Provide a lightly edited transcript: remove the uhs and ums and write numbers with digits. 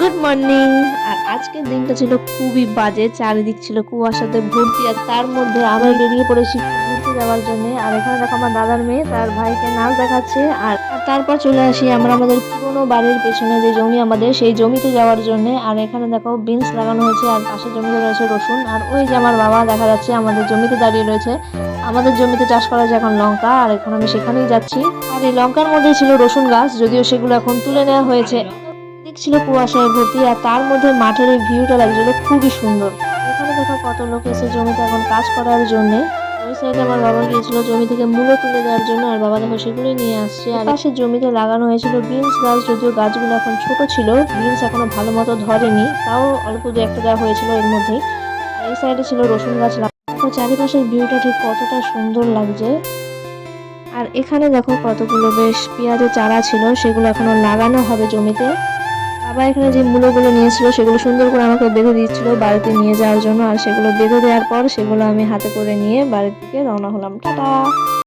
Good morning. আর আজকের দিনটা ছিল খুবই বাজে, চারিদিক ছিল কুয়াশাতে ভর্তি। আর তার মধ্যে আমরা বেরিয়ে পড়েছি ঘুরতে যাওয়ার জন্য। আর এখানে দেখো আমার দাদার মেয়ে তার ভাইকে নাচ দেখাচ্ছে। আর তারপর চলে আসি আমরা আমাদের পুরোনো বাড়ির পেছনে যে জমি আমাদের, সেই জমিতে যাওয়ার জন্য। আর এখানে দেখো বিনস লাগানো হয়েছে, আর পাশে জমিতে রয়েছে রসুন। আর ওই যে আমার বাবা দেখা যাচ্ছে আমাদের জমিতে দাঁড়িয়ে রয়েছে। আমাদের জমিতে চাষ করা হয়েছে এখন লঙ্কা, আর এখন আমি সেখানেই যাচ্ছি। আর এই লঙ্কার মধ্যে ছিল রসুন গাছ, যদিও সেগুলো এখন তুলে নেওয়া হয়েছে। ছিল কুয়াশায় ভর্তি, আর তার মধ্যে মাঠের এই ভিউটা লাগছিল খুবই সুন্দর। এখানে দেখো কত লোক এসে জমিতে এখন কাজ করার জন্য। ওই সাইডে আমার বাবা গিয়েছিল জমি থেকে মূলো তুলে দেওয়ার জন্য, আর বাবা দেখো সেগুলোই নিয়ে আসছে। আর পাশে জমিতে লাগানো হয়েছিল বিনস গাছ, যদিও গাছগুলো এখন ছোট ছিল, বিনস এখনো ভালো মতো ধরেনি, তাও অল্প দু একটা দেওয়া হয়েছিল এর মধ্যেই। আর এই সাইডে ছিল রসুন গাছ। দেখো চারিপাশের ভিউটা ঠিক কতটা সুন্দর লাগছে। আর এখানে দেখো কতগুলো বেশ পেঁয়াজের চারা ছিল, সেগুলো এখনো লাগানো হবে জমিতে। বাবা এখানে যে মূলগুলো নিয়েছিল সেগুলো সুন্দর করে আমাকে বেঁধে দিচ্ছিল বাড়িতে নিয়ে যাওয়ার জন্য। আর সেগুলো বেঁধে দেওয়ার পর সেগুলো আমি হাতে করে নিয়ে বাড়ির দিকে রওনা হলাম। টাটা।